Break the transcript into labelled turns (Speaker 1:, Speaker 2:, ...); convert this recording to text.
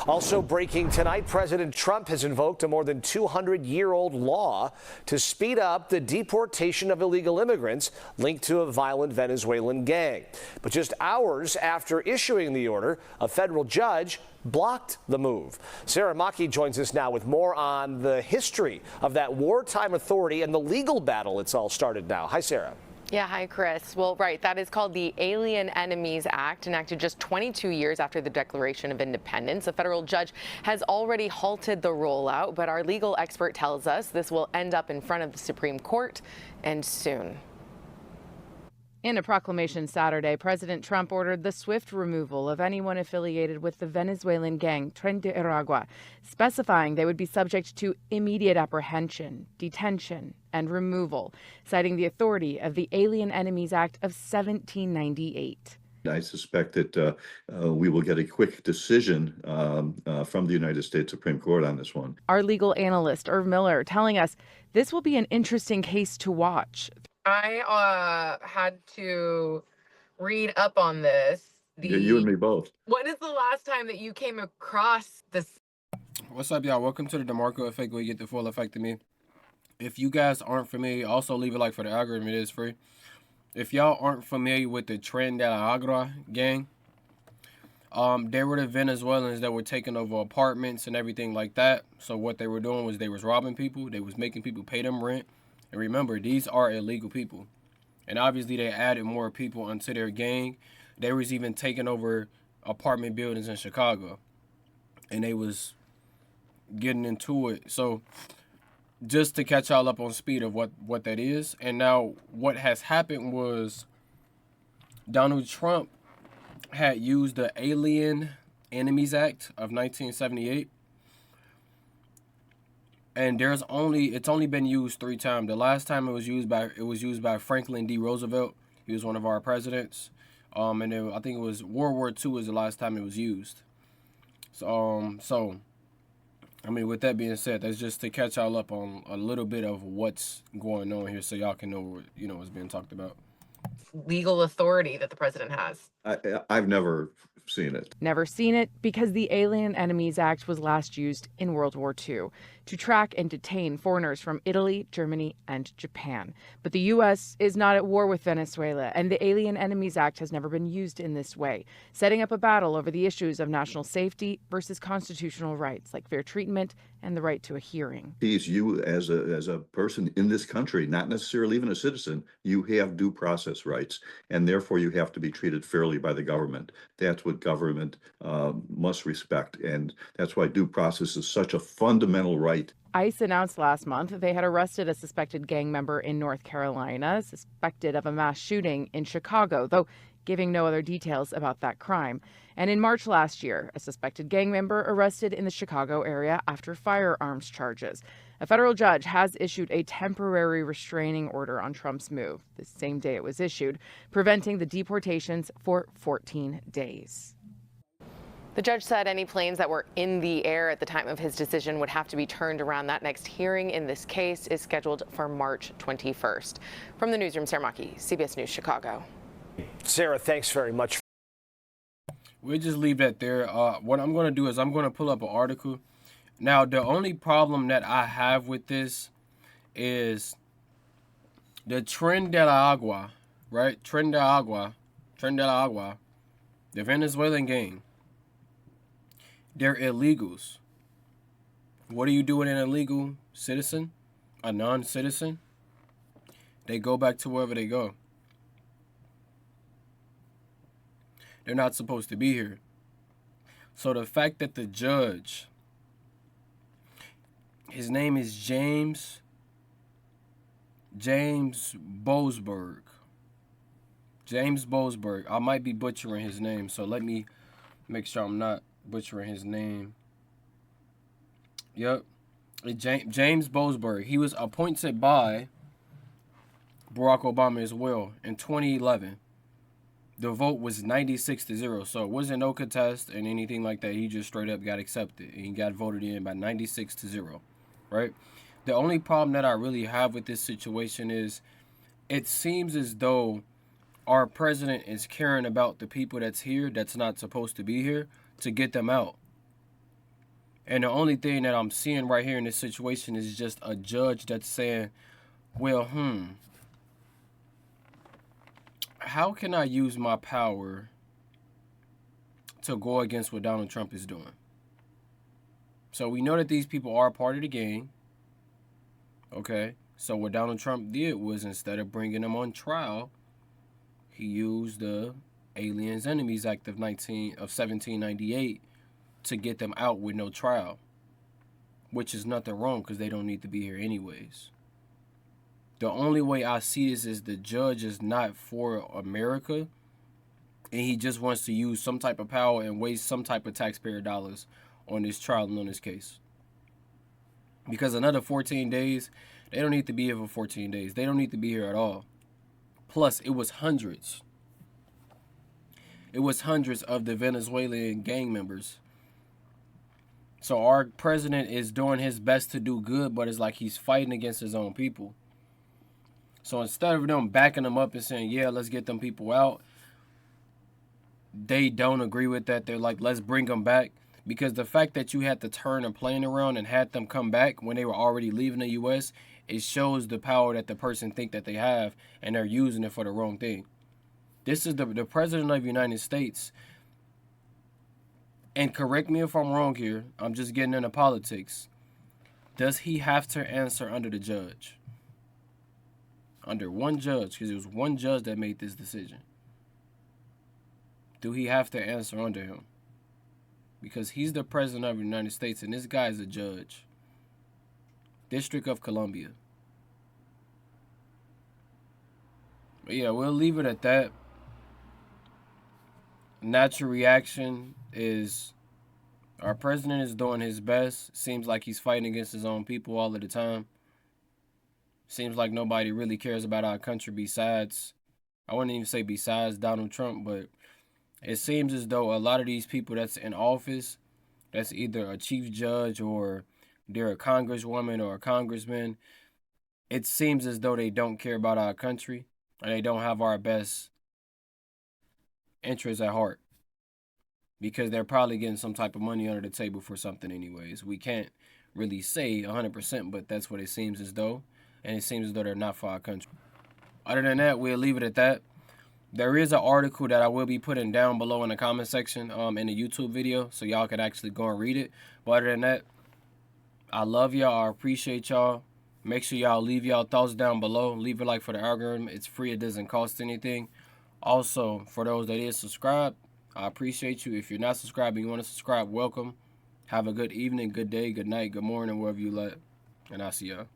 Speaker 1: Also breaking tonight, President Trump has invoked a more than 200-year-old law to speed up the deportation of illegal immigrants linked to a violent Venezuelan gang. But just hours after issuing the order, a federal judge blocked the move. Sarah Maki joins us now with more on the history of that wartime authority and the legal battle it's all started now. Hi, Sarah.
Speaker 2: Yeah, hi, Chris. Well, right, that is called the Alien Enemies Act, enacted just 22 years after the Declaration of Independence. A federal judge has already halted the rollout, but our legal expert tells us this will end up in front of the Supreme Court, and soon. In a proclamation Saturday, President Trump ordered the swift removal of anyone affiliated with the Venezuelan gang Tren de Aragua, specifying they would be subject to immediate apprehension, detention, and removal, citing the authority of the Alien Enemies Act of 1798.
Speaker 3: I suspect that we will get a quick decision from the United States Supreme Court on this one.
Speaker 2: Our legal analyst, Irv Miller, telling us this will be an interesting case to watch.
Speaker 4: I had to read up on this.
Speaker 3: Yeah, you and me both.
Speaker 4: When is the last time that you came across this?
Speaker 5: What's up, y'all? Welcome to the DeMarkco effect, where you get the full effect of me. If you guys aren't familiar, also leave a like for the algorithm. It is free. If y'all aren't familiar with the Tren de Aragua gang, they were the Venezuelans that were taking over apartments and everything like that. So what they were doing was they was robbing people. They was making people pay them rent. And remember, these are illegal people. And obviously they added more people onto their gang. They was even taking over apartment buildings in Chicago. And they was getting into it. So just to catch y'all up on speed of what that is. And now what has happened was Donald Trump had used the Alien Enemies Act of 1978. And it's only been used 3 times. The last time it was used by Franklin D. Roosevelt. He was one of our presidents. And then I think it was World War II was the last time it was used. So I mean, with that being said, that's just to catch y'all up on a little bit of what's going on here, so y'all can know what's being talked about.
Speaker 4: Legal authority that the president has.
Speaker 3: I've never seen it.
Speaker 2: Never seen it because the Alien Enemies Act was last used in World War II to track and detain foreigners from Italy, Germany, and Japan. But the U.S. is not at war with Venezuela, and the Alien Enemies Act has never been used in this way, setting up a battle over the issues of national safety versus constitutional rights like fair treatment and the right to a hearing.
Speaker 3: You as a person in this country, not necessarily even a citizen, you have due process rights, and therefore you have to be treated fairly by the government. That's what government must respect, and that's why due process is such a fundamental right.
Speaker 2: ICE announced last month they had arrested a suspected gang member in North Carolina, suspected of a mass shooting in Chicago, though giving no other details about that crime. And in March last year, a suspected gang member arrested in the Chicago area after firearms charges. A federal judge has issued a temporary restraining order on Trump's move, the same day it was issued, preventing the deportations for 14 days. The judge said any planes that were in the air at the time of his decision would have to be turned around. That next hearing in this case is scheduled for March 21st. From the newsroom, Sarah Maki, CBS News, Chicago.
Speaker 1: Sarah, thanks very much.
Speaker 5: We'll just leave that there. What I'm going to do is I'm going to pull up an article. Now, the only problem that I have with this is the Tren de Aragua, right? Tren de Aragua, the Venezuelan gang. They're illegals. What are you doing an illegal citizen? A non-citizen? They go back to wherever they go. They're not supposed to be here. So the fact that the judge, his name is James Boasberg. James Boasberg. I might be butchering his name, so let me make sure I'm not butchering his name. Yep. James Boasberg. He was appointed by Barack Obama as well in 2011. The vote was 96-0, so it wasn't no contest and anything like that. He just straight up got accepted, and he got voted in by 96-0, right? The only problem that I really have with this situation is it seems as though our president is caring about the people that's here that's not supposed to be here to get them out. And the only thing that I'm seeing right here in this situation is just a judge that's saying, well, how can I use my power to go against what Donald Trump is doing? So we know that these people are part of the gang. Okay. So what Donald Trump did was, instead of bringing them on trial, he used the Aliens Enemies Act of 1798 to get them out with no trial, which is nothing wrong because they don't need to be here anyways. The only way I see this is the judge is not for America, and he just wants to use some type of power and waste some type of taxpayer dollars on this trial and on this case. Because another 14 days, they don't need to be here for 14 days. They don't need to be here at all. Plus, it was hundreds. It was hundreds of the Venezuelan gang members. So our president is doing his best to do good, but it's like he's fighting against his own people. So instead of them backing them up and saying, yeah, let's get them people out, they don't agree with that. They're like, let's bring them back. Because the fact that you had to turn a plane around and had them come back when they were already leaving the U.S., it shows the power that the person think that they have, and they're using it for the wrong thing. This is the president of the United States. And correct me if I'm wrong here. I'm just getting into politics. Does he have to answer under the judge? Under one judge, because it was one judge that made this decision. Do he have to answer under him? Because he's the president of the United States, and this guy is a judge. District of Columbia. But yeah, we'll leave it at that. Natural reaction is our president is doing his best. Seems like he's fighting against his own people all of the time. Seems like nobody really cares about our country besides, I wouldn't even say besides Donald Trump, but it seems as though a lot of these people that's in office, that's either a chief judge or they're a congresswoman or a congressman, it seems as though they don't care about our country and they don't have our best interests at heart, because they're probably getting some type of money under the table for something anyways. We can't really say 100%, but that's what it seems as though. And it seems as though they're not for our country. Other than that, we'll leave it at that. There is an article that I will be putting down below in the comment section in the YouTube video, so y'all can actually go and read it. But other than that, I love y'all. I appreciate y'all. Make sure y'all leave y'all thoughts down below. Leave a like for the algorithm. It's free. It doesn't cost anything. Also, for those that is subscribed, I appreciate you. If you're not subscribed and you want to subscribe, welcome. Have a good evening, good day, good night, good morning, wherever you let. And I'll see y'all.